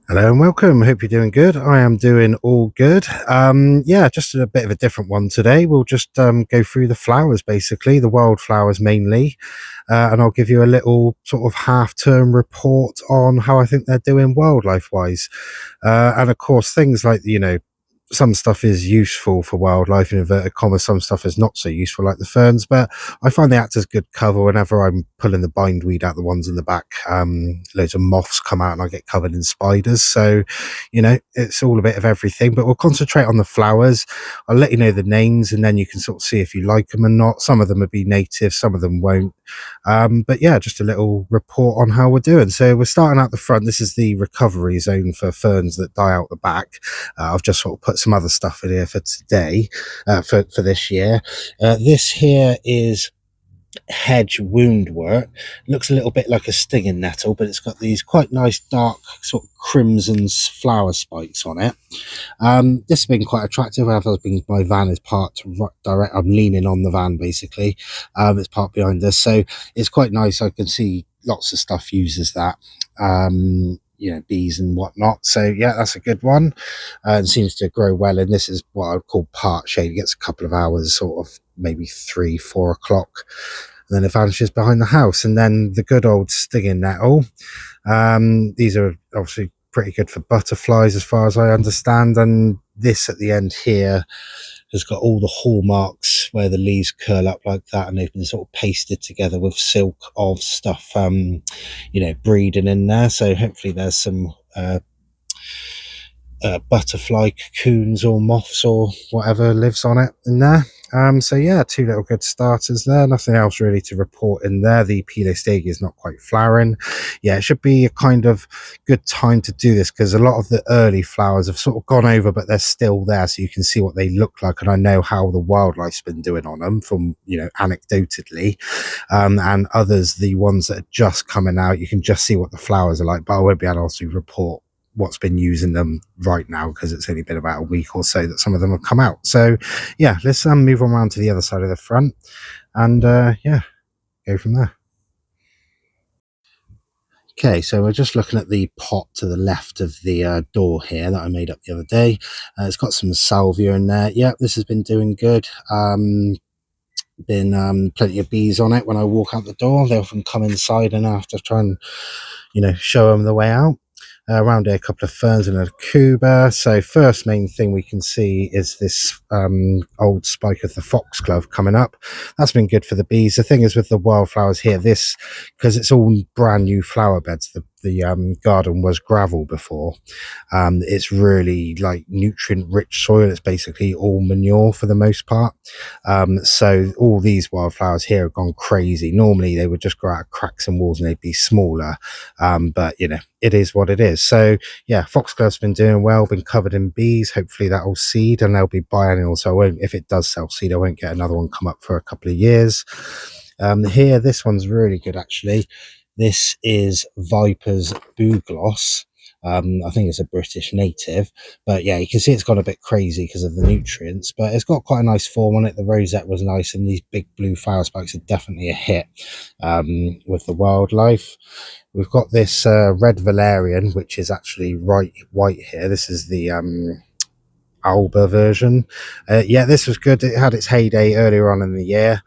Hello and welcome. Hope you're doing good. I am doing all good. Yeah, just a bit of a different one today. We'll just go through the flowers, basically, the wildflowers mainly, and I'll give you a little sort of half-term report on how I think they're doing wildlife-wise. And of course, things like, some stuff is useful for wildlife in inverted commas, some stuff is not so useful, like the ferns, but I find they act as good cover whenever I'm pulling the bindweed out, the ones in the back. Loads of moths come out and I get covered in spiders. So, it's all a bit of everything, but we'll concentrate on the flowers. I'll let you know the names and then you can sort of see if you like them or not. Some of them will be native, some of them won't. But yeah, just a little report on how we're doing. So we're starting out the front. This is the recovery zone for ferns that die out the back. I've just sort of put some other stuff in here for today, for this year. This here is hedge wound work. Looks a little bit like a stinging nettle, but it's got these quite nice dark sort of crimson flower spikes on it. This has been quite attractive. My van is parked right direct. I'm leaning on the van basically. It's parked behind us, so it's quite nice. I can see lots of stuff uses that. Bees and whatnot. So yeah, that's a good one, and seems to grow well. And this is what I would call part shade. It gets a couple of hours, sort of maybe 3-4 o'clock, and then it vanishes behind the house. And then the good old stinging nettle. These are obviously pretty good for butterflies as far as I understand, and this at the end here has got all the hallmarks where the leaves curl up like that, and they've been sort of pasted together with silk of stuff breeding in there. So hopefully there's some butterfly cocoons or moths or whatever lives on it in there. So yeah, two little good starters there. Nothing else really to report in there. The Pilostagia is not quite flowering. Yeah, it should be a kind of good time to do this because a lot of the early flowers have sort of gone over, but they're still there, so you can see what they look like. And I know how the wildlife's been doing on them from, anecdotally, and others, the ones that are just coming out, you can just see what the flowers are like, but I won't be able to report what's been using them right now because it's only been about a week or so that some of them have come out. So yeah, let's move on around to the other side of the front and go from there. Okay, so we're just looking at the pot to the left of the door here that I made up the other day. It's got some salvia in there. Yeah, this has been doing good. Been plenty of bees on it when I walk out the door. They often come inside and I have to try and show them the way out. Around here, a couple of ferns and a cuba. So first main thing we can see is this old spike of the foxglove coming up. That's been good for the bees. The thing is with the wildflowers here, this, because it's all brand new flower beds, the garden was gravel before. It's really like nutrient rich soil. It's basically all manure for the most part. So all these wildflowers here have gone crazy. Normally they would just grow out of cracks and walls and they'd be smaller. But it is what it is. So yeah, foxglove's been doing well, been covered in bees. Hopefully that'll seed and they'll be biennial. So if it does self seed, I won't get another one come up for a couple of years. Here, this one's really good actually. This is Viper's Bugloss. I think it's a British native, but yeah, you can see it's gone a bit crazy because of the nutrients, but it's got quite a nice form on it. The rosette was nice, and these big blue flower spikes are definitely a hit with the wildlife. We've got this red valerian, which is actually white here. This is the Alba version. Yeah, this was good. It had its heyday earlier on in the year.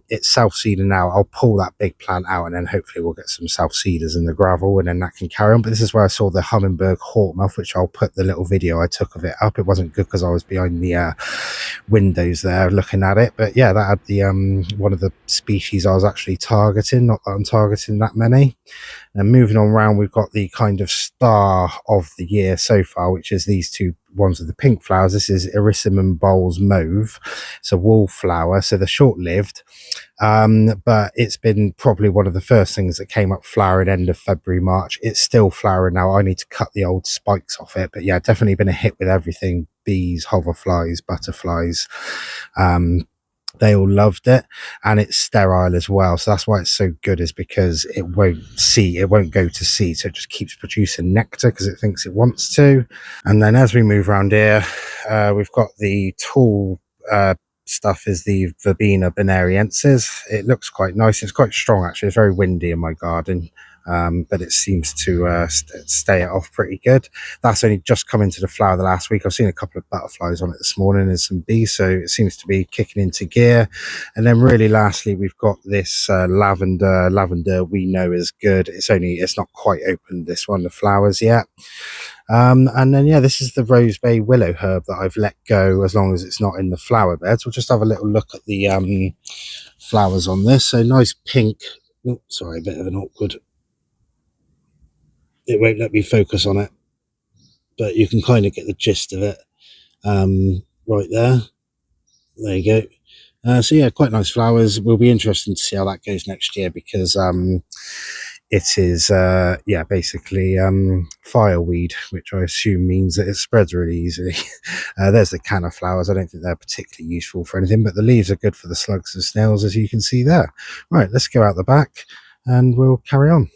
It's self-seeding now. I'll pull that big plant out and then hopefully we'll get some self-seeders in the gravel and then that can carry on. But this is where I saw the Hummingbird Hawkmoth, which I'll put the little video I took of it up. It wasn't good because I was behind the windows there looking at it, but yeah, that had the one of the species I was actually targeting. Not that I'm targeting that many. And moving on around, we've got the kind of star of the year so far, which is these two ones with the pink flowers. This is Erysimum Bowles Mauve. It's a wallflower, so they're short-lived, but it's been probably one of the first things that came up flowering end of February, March. It's still flowering now. I need to cut the old spikes off it, but yeah, definitely been a hit with everything. Bees, hoverflies, butterflies. They all loved it, and it's sterile as well, so that's why it's so good, is because it won't go to seed, so it just keeps producing nectar because it thinks it wants to. And then as we move around here, we've got the tall stuff is the Verbena bonariensis. It looks quite nice. It's quite strong actually. It's very windy in my garden. but it seems to stay it off pretty good. That's only just come into the flower the last week. I've seen a couple of butterflies on it this morning and some bees, so it seems to be kicking into gear. And then really lastly, we've got this lavender. Lavender we know is good. It's not quite opened, this one, the flowers yet. And then, yeah, this is the rose bay willow herb that I've let go as long as it's not in the flower beds. We'll just have a little look at the flowers on this. So nice pink. Oh, sorry, a bit of an awkward. It won't let me focus on it, but you can kind of get the gist of it right there. There you go. So yeah, quite nice flowers. Will be interesting to see how that goes next year, because it is basically fireweed, which I assume means that it spreads really easily. There's the canna flowers. I don't think they're particularly useful for anything, but the leaves are good for the slugs and snails, as you can see there. Right, let's go out the back and we'll carry on.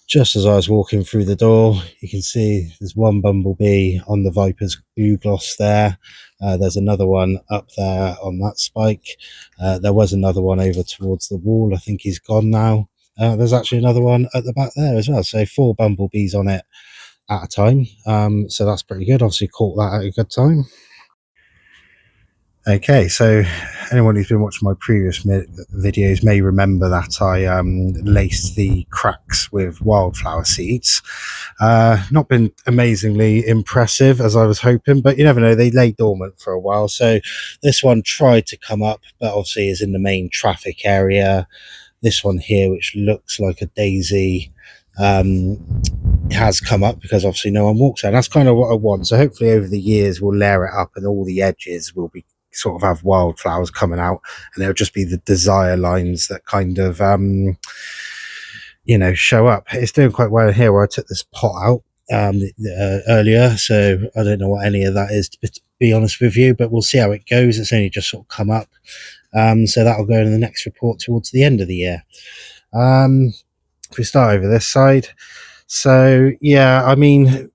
Just as I was walking through the door, you can see there's one bumblebee on the Viper's blue gloss there. There's another one up there on that spike. There was another one over towards the wall. I think he's gone now. There's actually another one at the back there as well. So 4 bumblebees on it at a time. So that's pretty good. Obviously caught that at a good time. Okay, so anyone who's been watching my previous videos may remember that I laced the cracks with wildflower seeds. Not been amazingly impressive as I was hoping, but you never know, they lay dormant for a while. So this one tried to come up, but obviously is in the main traffic area. This one here, which looks like a daisy, has come up because obviously no one walks there. That's kind of what I want. So hopefully over the years we'll layer it up and all the edges will be sort of have wildflowers coming out, and it'll just be the desire lines that kind of show up. It's doing quite well here where I took this pot out earlier, so I don't know what any of that is, to be honest with you, but we'll see how it goes. It's only just sort of come up, so that'll go in the next report towards the end of the year. If we start over this side, so yeah, I mean,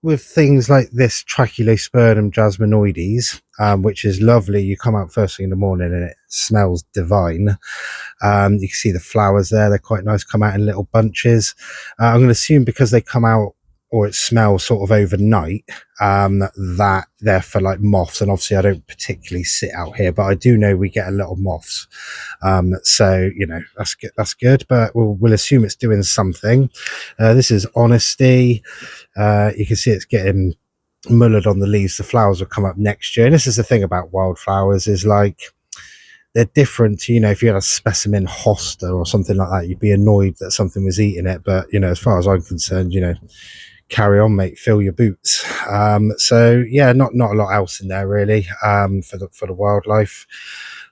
with things like this Tracheospermum jasminoides, which is lovely, you come out first thing in the morning and it smells divine. You can see the flowers there, they're quite nice, come out in little bunches. I'm going to assume because they come out, or it smells sort of overnight, that they're for like moths. And obviously I don't particularly sit out here, but I do know we get a lot of moths. So, that's good, but we'll assume it's doing something. This is Honesty. You can see it's getting mullered on the leaves. The flowers will come up next year. And this is the thing about wildflowers, is like, they're different. If you had a specimen hosta or something like that, you'd be annoyed that something was eating it. But, as far as I'm concerned, carry on, mate, fill your boots. So yeah, not a lot else in there really, for the wildlife.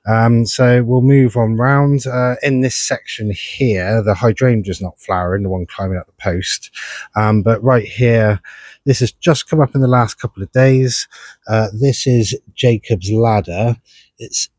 So we'll move on round. In this section here, the hydrangea's not flowering, the one climbing up the post. But right here, this has just come up in the last couple of days. This is Jacob's Ladder. It's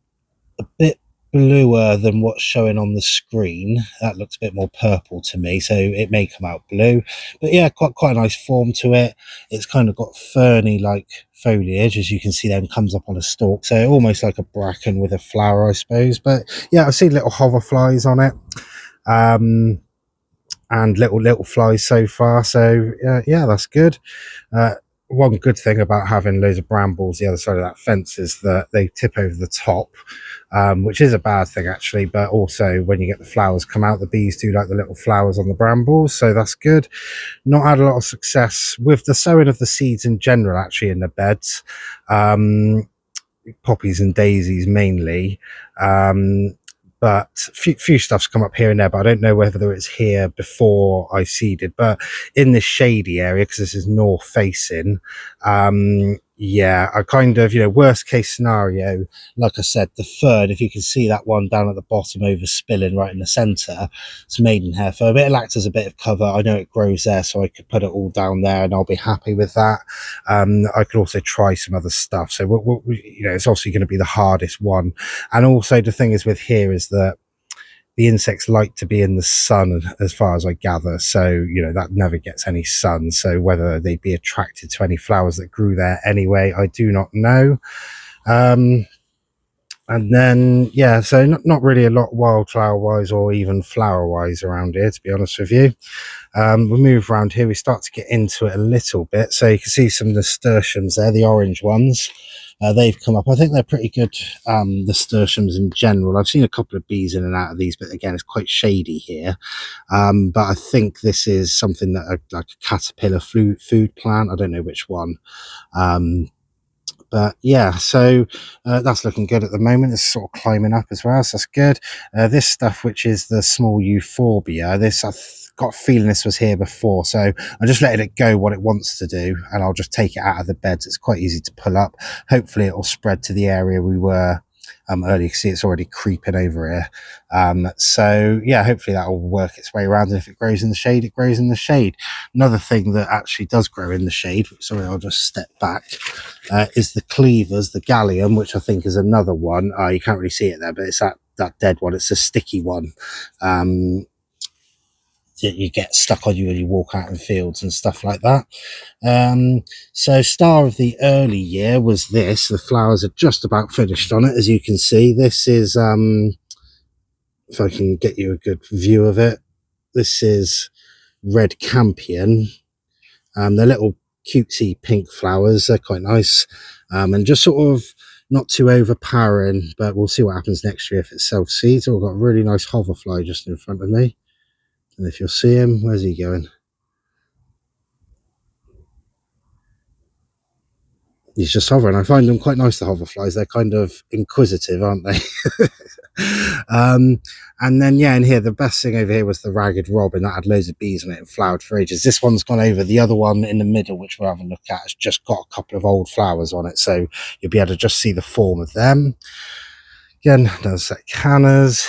a bit bluer than what's showing on the screen. That looks a bit more purple to me, so it may come out blue, but yeah, quite a nice form to it. It's kind of got ferny like foliage, as you can see, then comes up on a stalk, so almost like a bracken with a flower, I suppose. But yeah, I've seen little hoverflies on it, and little flies so far, so yeah, that's good. One good thing about having loads of brambles the other side of that fence is that they tip over the top, which is a bad thing actually, but also when you get the flowers come out, the bees do like the little flowers on the brambles, so that's good. Not had a lot of success with the sowing of the seeds in general actually in the beds, poppies and daisies mainly, but few stuff's come up here and there, but I don't know whether it's here before I seeded. But in this shady area, because this is north facing, yeah, I kind of, worst case scenario, like I said, the fern, if you can see that one down at the bottom over spilling right in the centre, it's maidenhair fern, but it'll act as a bit of cover. I know it grows there, so I could put it all down there and I'll be happy with that. I could also try some other stuff, so it's obviously going to be the hardest one. And also the thing is with here is that the insects like to be in the sun, as far as I gather, so that never gets any sun, so whether they'd be attracted to any flowers that grew there anyway, I do not know. And then, yeah, so not really a lot wildflower wise or even flower wise around here, to be honest with you. We move around here, we start to get into it a little bit. So you can see some nasturtiums there, the orange ones. They've come up. I think they're pretty good nasturtiums in general. I've seen a couple of bees in and out of these, but again, it's quite shady here. But I think this is something that like a caterpillar food plant. I don't know which one. But yeah, so that's looking good at the moment. It's sort of climbing up as well, so that's good. This stuff, which is the small euphorbia, this I've got a feeling this was here before, so I'm just letting it go what it wants to do, and I'll just take it out of the beds. It's quite easy to pull up. Hopefully it will spread to the area we were earlier. You can see it's already creeping over here. So yeah, hopefully that will work its way around, and if it grows in the shade, it grows in the shade. Another thing that actually does grow in the shade, sorry, I'll just step back, is the cleavers, the gallium, which I think is another one. You can't really see it there, but it's that dead one. It's a sticky one that you get stuck on you when you walk out in fields and stuff like that. So star of the early year was this. The flowers are just about finished on it, as you can see. This is, if I can get you a good view of it, this is red campion. They're little cutesy pink flowers. They're quite nice, and just sort of not too overpowering, but we'll see what happens next year if it self-seeds. Oh, I've got a really nice hoverfly just in front of me, and if you'll see him, where's he going? He's just hovering. I find them quite nice, the hoverflies. They're kind of inquisitive, aren't they? And then, yeah, in here, the best thing over here was the ragged robin that had loads of bees on it and flowered for ages. This one's gone over. The other one in the middle, which we'll have a look at, has just got a couple of old flowers on it, so you'll be able to just see the form of them. Again, there's that cannas.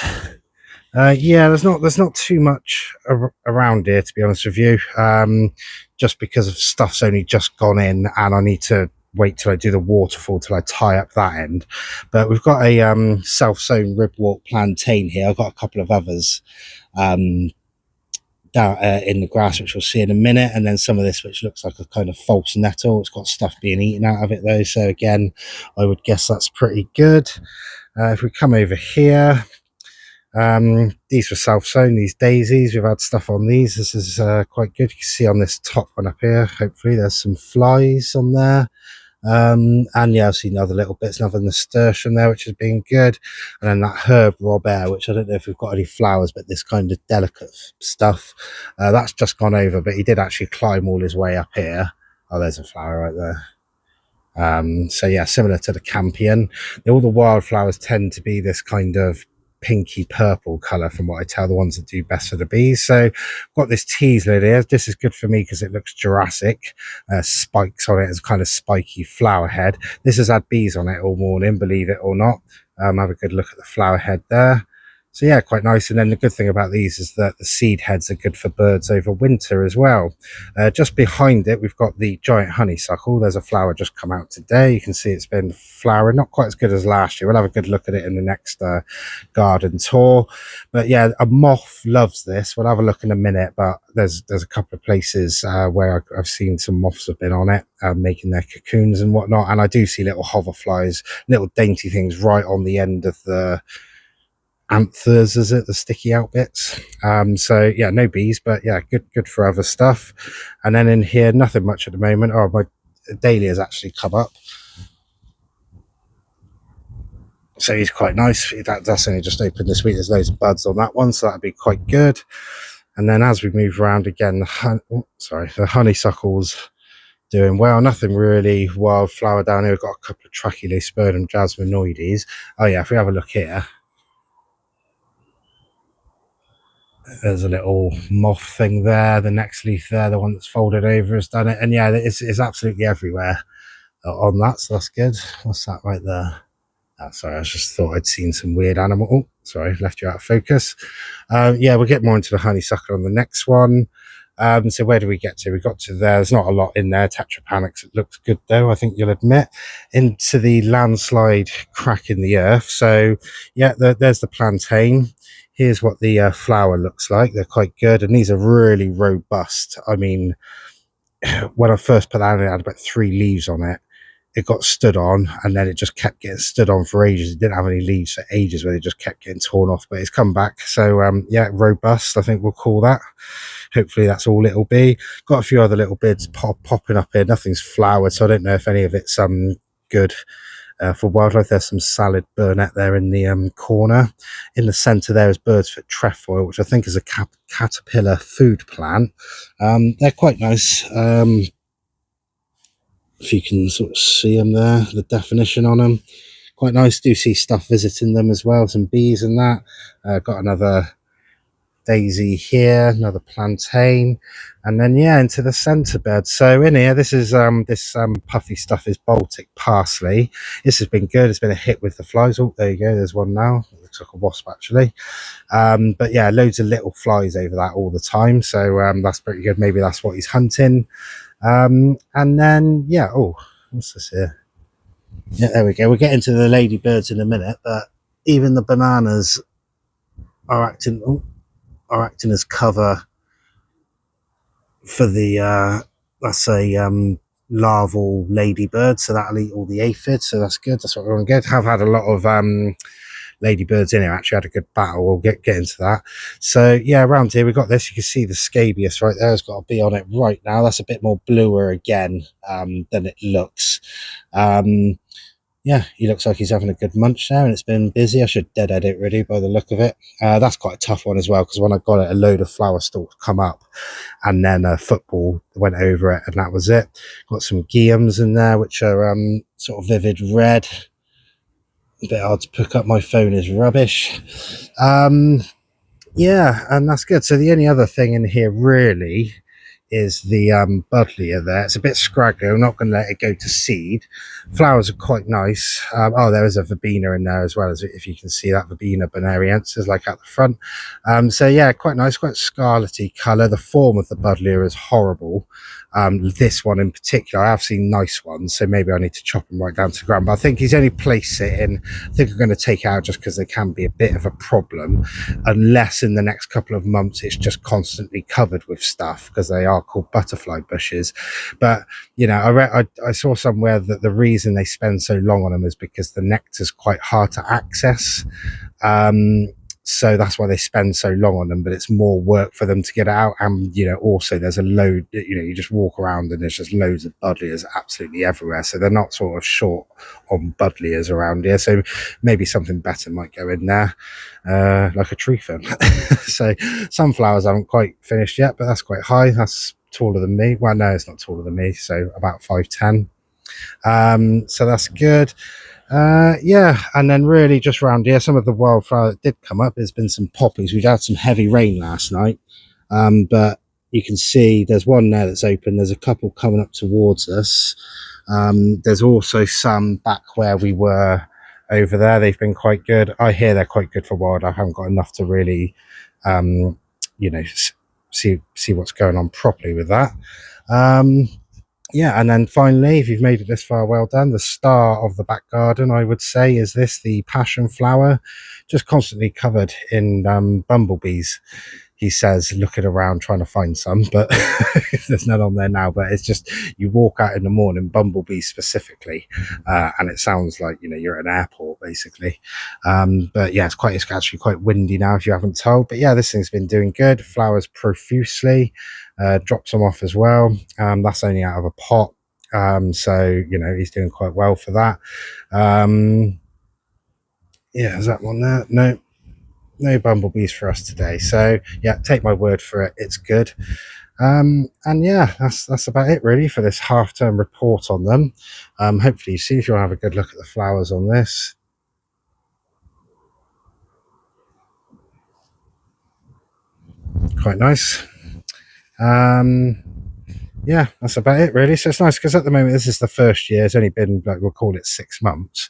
Yeah, there's not too much around here, to be honest with you, just because of stuff's only just gone in, and I need to wait till I do the waterfall till I tie up that end. But we've got a self-sown ribwort plantain here. I've got a couple of others down in the grass, which we'll see in a minute, and then some of this which looks like a kind of false nettle. It's got stuff being eaten out of it though, so again, I would guess that's pretty good. If we come over here, these were self-sown, these daisies. We've had stuff on these. This is quite good. You can see on this top one up here, hopefully there's some flies on there. And yeah, I've seen other little bits, another nasturtium there, which has been good. And then that herb robert, which I don't know if we've got any flowers, but this kind of delicate stuff, that's just gone over, but he did actually climb all his way up here. Oh, there's a flower right there. So yeah, similar to the campion. All the wildflowers tend to be this kind of pinky purple color, from what I tell, the ones that do best for the bees. So I've got this tease lid here. This is good for me because it looks Jurassic. Spikes on it as kind of spiky flower head. This has had bees on it all morning, believe it or not. Have a good look at the flower head there. So yeah, quite nice. And then the good thing about these is that the seed heads are good for birds over winter as well. Just behind it, we've got the giant honeysuckle. There's a flower just come out today. You can see it's been flowering, not quite as good as last year. We'll have a good look at it in the next garden tour. But yeah, a moth loves this. We'll have a look in a minute, but there's a couple of places where I've seen some moths have been on it, making their cocoons and whatnot. And I do see little hoverflies, little dainty things right on the end of the anthers, is it, the sticky out bits. So yeah, no bees, but yeah, good for other stuff. And then in here, nothing much at the moment. Oh, my dahlia has actually come up, so he's quite nice. That's only just opened this week. There's loads of buds on that one, so that'd be quite good. And then as we move around again, the honeysuckles doing well. Nothing really wildflower down here. We've got a couple of Tracheospurdum jasminoides. Oh yeah, if we have a look here, there's a little moth thing there. The next leaf there, the one that's folded over, has done it. And yeah, it's absolutely everywhere on that, so that's good. What's that right there? Oh, sorry, I just thought I'd seen some weird animal. Oh, sorry, left you out of focus. Yeah, we'll get more into the honeysuckle on the next one. So where do we get to? We got to there. There's not a lot in there. Tetrapanax, it looks good though, I think you'll admit. Into the landslide crack in the earth. So yeah, there's the plantain. Here's what the flower looks like. They're quite good, and these are really robust. I mean, when I first put that in, it had about 3 leaves on it. it got stood on, and then it just kept getting stood on for ages. It didn't have any leaves for ages, where they just kept getting torn off, but it's come back. So yeah, robust, I think we'll call that. Hopefully that's all it'll be. Got a few other little bits popping up here. Nothing's flowered, so I don't know if any of it's good for wildlife. There's some salad burnet there in the corner. In the centre there is bird's foot trefoil, which I think is a caterpillar food plant. They're quite nice. If you can sort of see them there, the definition on them, quite nice. Do see stuff visiting them as well, some bees and that. Got another daisy here, another plantain, and then yeah, into the centre bed. So in here, this is this puffy stuff is Baltic parsley. This has been good. It's been a hit with the flies. Oh, there you go, there's one now. It looks like a wasp actually. But yeah, loads of little flies over that all the time, so that's pretty good. Maybe that's what he's hunting. And then yeah, oh, what's this here? Yeah, there we go. We'll get into the ladybirds in a minute, but even the bananas are acting as cover for the let's say larval ladybird, so that'll eat all the aphids, so that's good. That's what we want to get. Have had a lot of ladybirds in here, actually had a good battle. We'll get into that. So yeah, around here we've got this. You can see the scabious right there. It's got a bee on it right now. That's a bit more bluer again than it looks. Yeah, he looks like he's having a good munch there, and it's been busy. I should deadhead it really by the look of it. That's quite a tough one as well, because when I got it, a load of flower stalks come up, and then a football went over it, and that was it. Got some guillaumes in there, which are sort of vivid red. A bit hard to pick up. My phone is rubbish. Yeah, and that's good. So the only other thing in here really is the buddleia there. It's a bit scraggly. I'm not going to let it go to seed. Flowers are quite nice. Oh, there is a verbena in there as well, as if you can see that verbena bonariensis like at the front. So yeah, quite nice, quite scarlety colour. The form of the buddleia is horrible. This one in particular, I have seen nice ones, so maybe I need to chop them right down to the ground, but I think he's only place sitting. I think I'm going to take out just because they can be a bit of a problem, unless in the next couple of months it's just constantly covered with stuff, because they are called butterfly bushes. But you know, I saw somewhere that the reason they spend so long on them is because the nectar is quite hard to access. So that's why they spend so long on them, but it's more work for them to get out. And you know, also there's a load, you know, you just walk around and there's just loads of buddleias absolutely everywhere, so they're not sort of short on buddleias around here. So maybe something better might go in there, like a tree fern. So sunflowers haven't quite finished yet, but that's quite high. That's taller than me. Well, no, it's not taller than me, so about 5'10". So that's good. Yeah, and then really just around here, some of the wildflower that did come up, there's been some poppies. We've had some heavy rain last night, but you can see there's one there that's open. There's a couple coming up towards us. There's also some back where we were over there. They've been quite good. I hear they're quite good for wild. I haven't got enough to really you know, see what's going on properly with that. Yeah, and then finally, if you've made it this far, well done. The star of the back garden, I would say, is this, the passion flower, just constantly covered in bumblebees. He says, looking around trying to find some, but there's none on there now. But it's just, you walk out in the morning, bumblebees specifically, and it sounds like, you know, you're at an airport basically. But yeah, it's actually quite windy now, if you haven't told. But yeah, this thing's been doing good. Flowers profusely. Drops them off as well. That's only out of a pot, so you know, he's doing quite well for that. Yeah, is that one there? No bumblebees for us today, so yeah, take my word for it, it's good. And yeah, that's about it really for this half-term report on them. Hopefully you see, if you want to have a good look at the flowers on this, quite nice. Yeah, that's about it really. So it's nice because at the moment this is the first year. It's only been, like, we'll call it 6 months,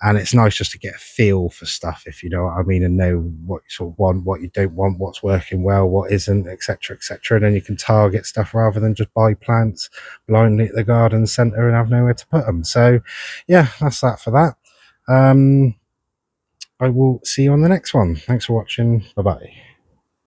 and it's nice just to get a feel for stuff, if you know what I mean, and know what you sort of want, what you don't want, what's working well, what isn't, etc., etc. And then you can target stuff rather than just buy plants blindly at the garden centre and have nowhere to put them. So yeah, that's that for that. I will see you on the next one. Thanks for watching. Bye bye.